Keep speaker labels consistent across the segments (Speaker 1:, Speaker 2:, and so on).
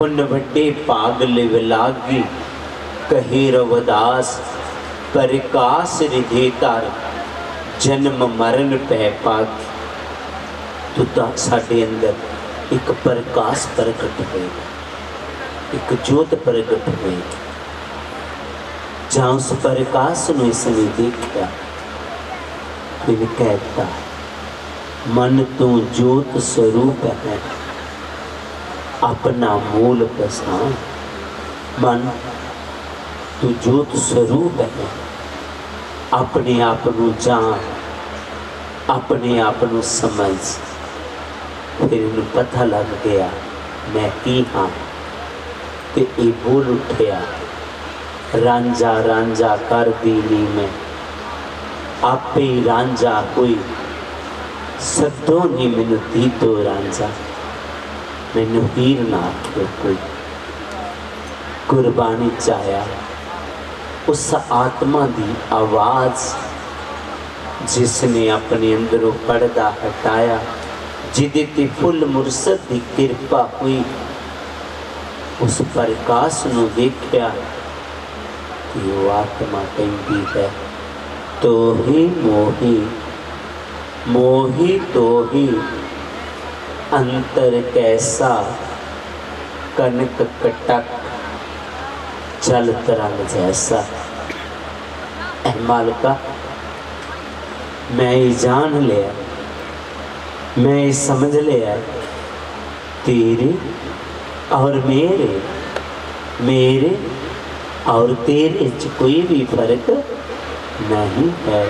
Speaker 1: उन वड्डे भाग लिव लागी कहे रवदास प्रकाश रिधे तार जन्म मरण पै पाग। तो साडे अंदर एक प्रकाश प्रगट होएगा, एक जोत प्रगट होएगी। जहाँ उस प्रकाश नूं इसने देखा फिर कहता मन तू जोत स्वरूप है अपना मूल पहचान। मन तू जोत स्वरूप है अपने आप नूं जान, अपने आप नूं समझ। फिर इन्हूं पता लग गया मैं की हाँ, ते ये बोल उठिया रांझा रांझा कर दीनी में आपे ही रांझा हुई सदों नी मैनू दी तो रांझा। मैनू हीर ना आखे कोई कुर्बानी चाया उस आत्मा की आवाज़ जिसने अपने अंदरों पर्दा हटाया, जिदे ते फुल मुरसद की कृपा हुई। उस प्रकाश नूं देखिया कि वो आत्मा कहती है तो ही मोही मोही तो ही अंतर कैसा कनक कटक जल तरंग जैसा। ऐ मालिका मैं ये जान लिया, मैं ये समझ लिया तेरे और मेरे और तेरे च कोई भी फर्क नहीं है।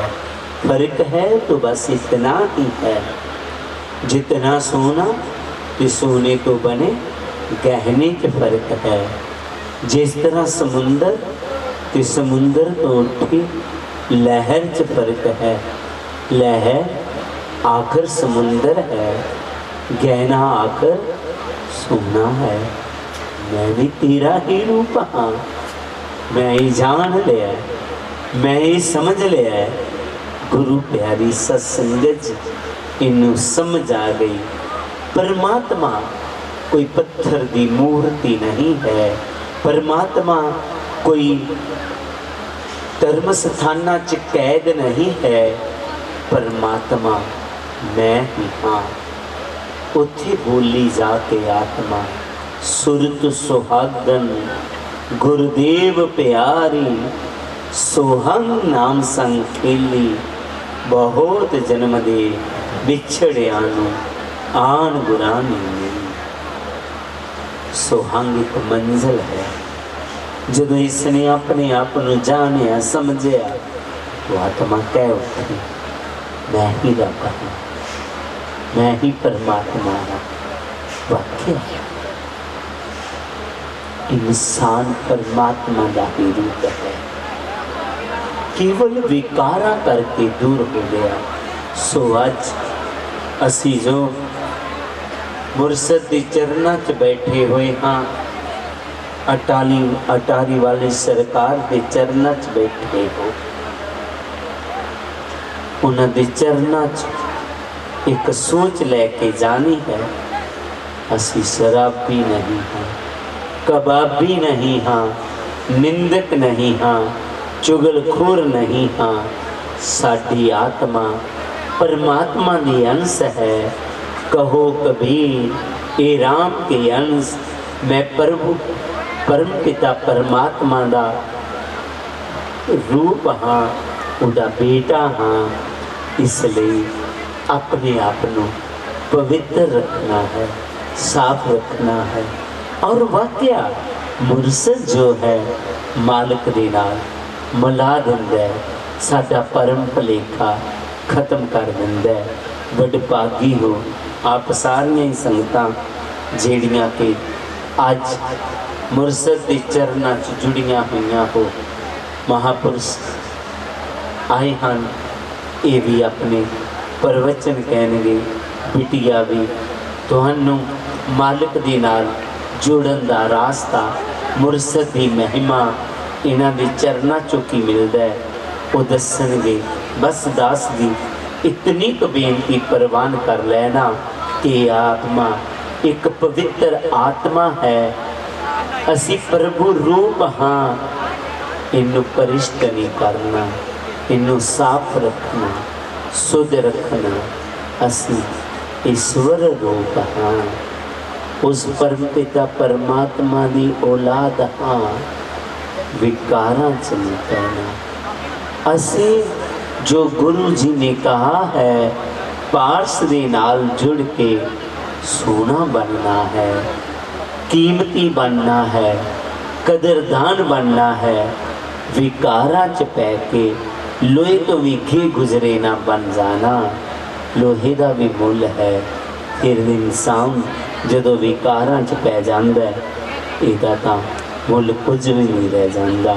Speaker 1: फर्क है तो बस इतना ही है, जितना सोना तो सोने तो बने गहने के फर्क है। जिस तरह समुंदर तो समुंदर तो उठी लहर च फर्क है। लहर आखिर समुंदर है, गहना आखिर सोना है। मैं भी तेरा ही रूप हाँ, मैं ही जान लिया, मैं ही समझ लिया। गुरु प्यारी सत्संगत इनू समझ आ गई। परमात्मा कोई पत्थर की मूर्ति नहीं है, परमात्मा कोई धर्म स्थाना च कैद नहीं है। परमात्मा मैं ही हाँ। उथे बोली जाके आत्मा सुरत सुहागन गुरुदेव प्यारी सोहंग नाम संग खेली बहुत जन्म दे बिछड़िया नूं आन गुरानी मिली। सोहंग एक मंजिल है। जदों इसने अपने आप नूं जानिया समझिया तो आत्मा कह उठी मैं ही रब हूँ, मैं ही परमात्मा हूँ। वाकया इंसान परमात्मा का ही रूप है, केवल विकारा करके दूर हो गया। सो अज असी जो मुरसद के चरणों च बैठे हुए हाँ, अटारी वाले सरकार के चरणों च बैठे हो, उन्होंने चरणों च एक सोच लैके जानी है असी शराबी नहीं हाँ, कबाबी नहीं हाँ, निंदक नहीं हाँ, चुगलखोर नहीं हाँ। साडी आत्मा परमात्मा की अंश है। कहो कबीर ए राम के अंश, मैं प्रभु परम पिता परमात्मा का रूप हाँ, उदा बेटा हाँ। इसलिए अपने आप को पवित्र रखना है, साफ रखना है। और वाकया मुरसद जो है मालिक दे नाल मिला दिंदा है, साडा परम भलेखा खत्म कर दिंदा है। वडभागी हो आप सारियां ही संगतां जेड़ियां कि अज मुरसद के चरणों च जुड़ियां हुई हो। महापुरुष आए हैं, ये भी अपने प्रवचन कहणगे बिटिया भी तुहानू मालिक दे नाल जुड़न दा रास्ता मुरसद की महिमा इन्हां दे चरणों चों की मिलदा है वो दसणगे। बस दास दी इतनी तो बेनती प्रवान कर लेना कि आत्मा एक पवित्र आत्मा है असी प्रभु रूप हाँ, इनू परिष्ट नहीं करना, इनू साफ रखना, शुद्ध रखना। असी ईश्वर रूप हाँ, उस परम पिता परमात्मा की औलाद हाँ, विकारां च नहीं पैना। असी जो गुरु जी ने कहा है पारस दे नाल जुड़ के सोना बनना है, कीमती बनना है, कदरदान बनना है। विकारां च पै के लोहे तो भी घी गुजरे ना बन जाना। लोहे का भी मुल है। फिर इंसान जदों विकारां च पै जांदा है, इहदा तां मुल कुछ भी नहीं रह जाता।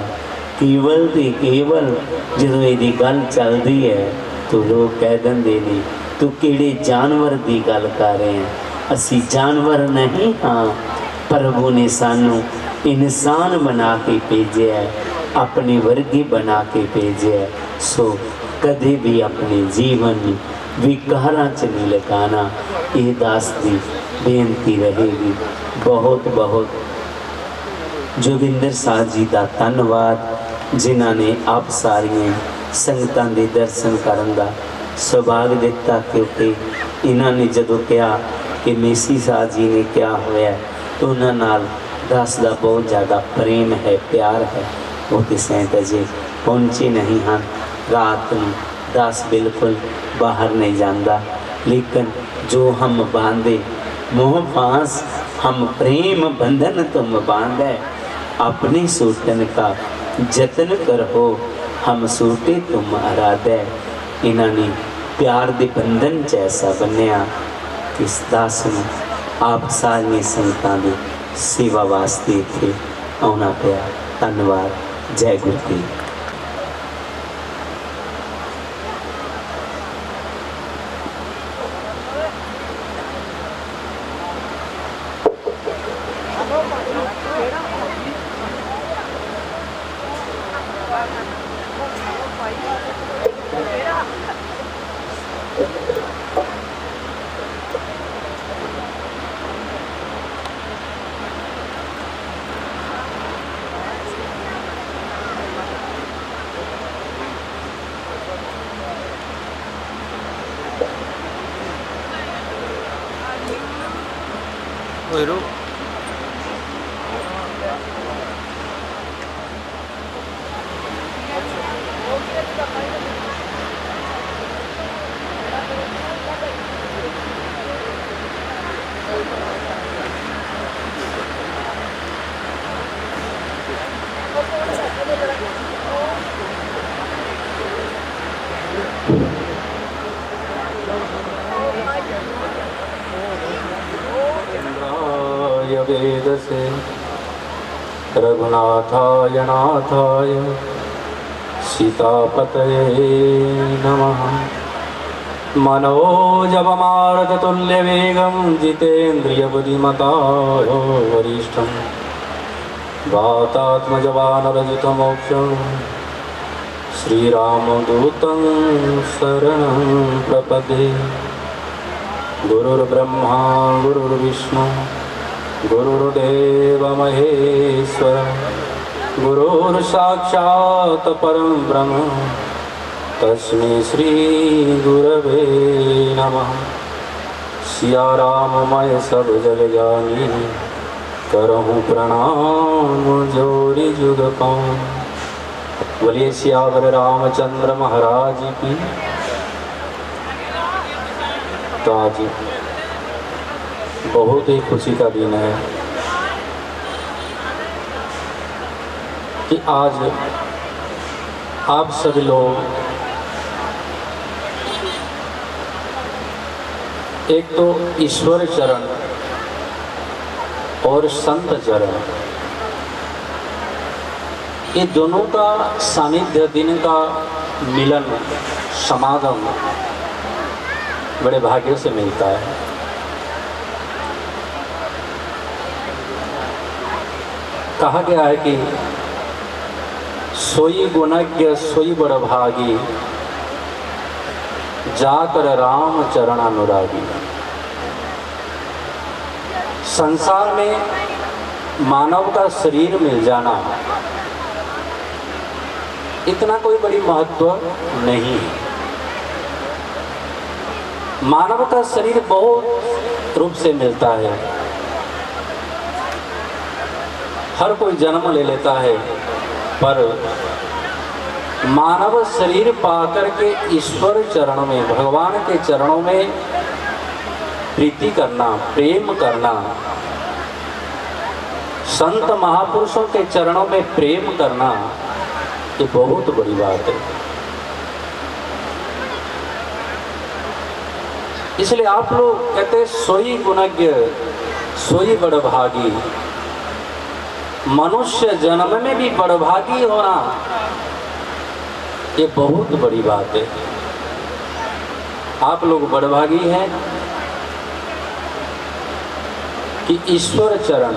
Speaker 1: केवल ते केवल जदों इहदी गल चलदी है तो लोग कह देंदे ने तू किहड़े जानवर की गल कर रहे हैं। असी जानवर नहीं हाँ, प्रभु ने सानू इंसान बना के भेजे है, अपने वर्गी बना के भेजे है। सो कदे भी अपने जीवन में विकारां च नहीं लगाना। ये दास की बेनती रहेगी। बहुत बहुत जोगिंदर साह जी का धन्यवाद जिन्हों ने आप सारिया संगतां दे दर्शन करन दा सुभाग दिता। क्योंकि इन्होंने जदों कहा कि मेसी साह जी ने क्या होया तो उन्होंने नाल दास का बहुत ज़्यादा प्रेम है, प्यार है। वो तो सैंत अजे पहुँचे नहीं हैं। रात में दास बिल्कुल बाहर नहीं जाता, लेकिन जो हम बांधे मोह पास हम प्रेम बंधन तुम बांधे। अपने सूटन का जतन करो हम सूटे तुम आराधे। इन्होंने प्यार के बंधन च ऐसा बनिया कि इस दास में आप सारिया संगतां की सेवा वास्ते इत्थे आना पिया। धन्यवाद। जय गुरु देव।
Speaker 2: Oiru. वेदसे रघुनाथाय नाथाय सीतापतये नमः। मनोजवमारुततुल्यवेगं जितेन्द्रियबुद्धिमतां वरिष्ठं वातात्मजवानरजितमोक्षं श्रीरामदूतं शरणं प्रपद्ये। गुरुर्ब्रह्मा गुरुर्विष्णु गुरुर्देव महेश्वर गुरुर्साक्षात् परं ब्रह्म तस्मै श्री गुरवे नमः। सिया राम मैं सब जग जानी करहूँ प्रणाम जोरी जुग पाऊँ। बोलिए सियावर रामचंद्र महाराज की। तो आज बहुत ही खुशी का दिन है कि आज आप सभी लोग एक तो ईश्वर चरण और संत चरण, ये दोनों का सानिध्य दिन का मिलन समागम बड़े भाग्य से मिलता है। कहा गया है कि सोई गुणज्ञ सोई बड़ भागी जाकर राम चरण अनुरागी। संसार में मानव का शरीर मिल जाना इतना कोई बड़ी महत्व नहीं है। मानव का शरीर बहुत रूप से मिलता है, हर कोई जन्म ले लेता है, पर मानव शरीर पाकर के ईश्वर चरण में, भगवान के चरणों में प्रीति करना, प्रेम करना, संत महापुरुषों के चरणों में प्रेम करना, ये बहुत बड़ी बात है। इसलिए आप लोग कहते हैं सोई गुणज्ञ सोई बड़भागी। मनुष्य जन्म में भी बड़भागी होना ये बहुत बड़ी बात है। आप लोग बड़भागी हैं कि ईश्वर चरण,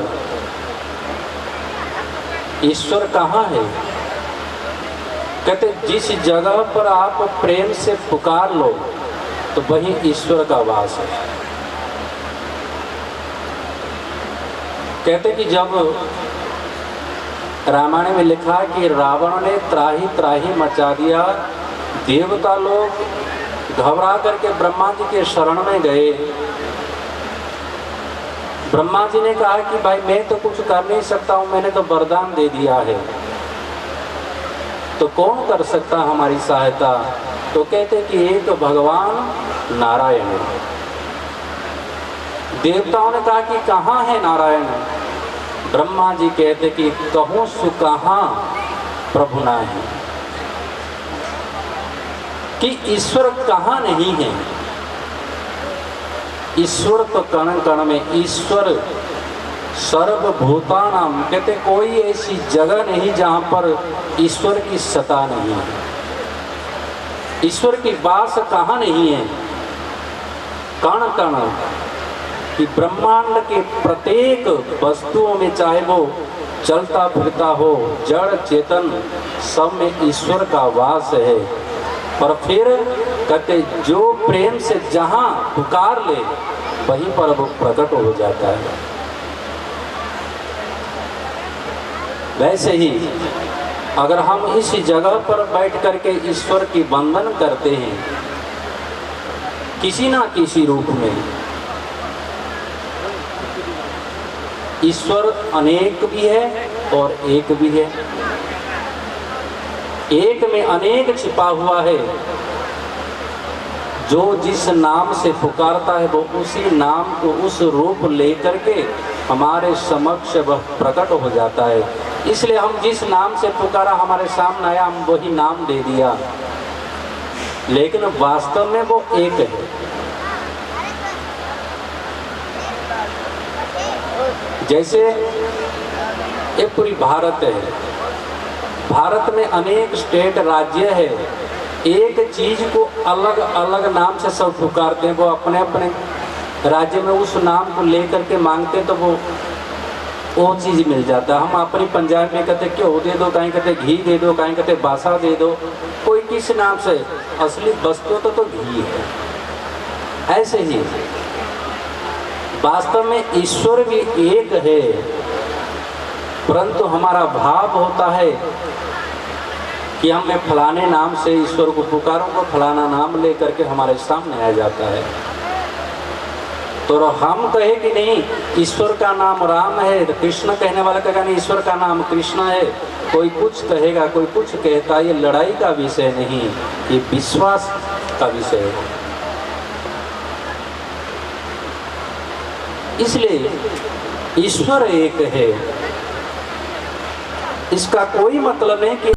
Speaker 2: ईश्वर कहाँ है? कहते जिस जगह पर आप प्रेम से पुकार लो तो वही ईश्वर का वास है। कहते कि जब रामायण में लिखा है कि रावण ने त्राही त्राही मचा दिया, देवता लोग घबरा करके ब्रह्मा जी के शरण में गए। ब्रह्मा जी ने कहा कि भाई मैं तो कुछ कर नहीं सकता हूँ, मैंने तो वरदान दे दिया है, तो कौन कर सकता हमारी सहायता? तो कहते कि एक भगवान नारायण है। देवताओं ने कहा कि कहाँ है नारायण? ब्रह्मा जी कहते कि कहूँ सु कहाँ प्रभु ना है, कि ईश्वर कहाँ नहीं है। ईश्वर तो कण कण में, ईश्वर सर्वभूतानाम, कहते कोई ऐसी जगह नहीं जहाँ पर ईश्वर की सत्ता नहीं है, ईश्वर की वास कहाँ नहीं है। कण कण कि ब्रह्मांड के प्रत्येक वस्तुओं में, चाहे वो चलता फिरता हो, जड़ चेतन, सब में ईश्वर का वास है। पर फिर कहते जो प्रेम से जहाँ पुकार ले वहीं पर वो प्रकट हो जाता है। वैसे ही अगर हम इस जगह पर बैठ करके ईश्वर की वंदन करते हैं किसी ना किसी रूप में, ईश्वर अनेक भी है और एक भी है। एक में अनेक छिपा हुआ है। जो जिस नाम से पुकारता है वो उसी नाम को, उस रूप लेकर के हमारे समक्ष वह प्रकट हो जाता है। इसलिए हम जिस नाम से पुकारा हमारे सामने आया, हम वही नाम दे दिया, लेकिन वास्तव में वो एक है। जैसे ये पूरी भारत है, भारत में अनेक स्टेट, राज्य है, एक चीज को अलग अलग नाम से सब पुकारते हैं। वो अपने अपने राज्य में उस नाम को लेकर के मांगते तो वो चीज़ मिल जाता है। हम अपनी पंजाब में कहते घ्यो दे दो, कहीं कहते घी दे दो, कहीं कहते बासा दे दो, कोई किस नाम से, असली वस्तु तो घी है। ऐसे ही वास्तव में ईश्वर भी एक है, परंतु हमारा भाव होता है कि हम मैं फलाने नाम से ईश्वर को पुकारूंगा, फलाना नाम लेकर के हमारे सामने आ जाता है। तो हम कहे कि नहीं ईश्वर का नाम राम है, तो कृष्ण कहने वाला कहेगा नहीं ईश्वर का नाम कृष्ण है, कोई कुछ कहेगा, कोई कुछ कहता। ये लड़ाई का विषय नहीं, ये विश्वास का विषय है। इसलिए ईश्वर एक है, इसका कोई मतलब नहीं कि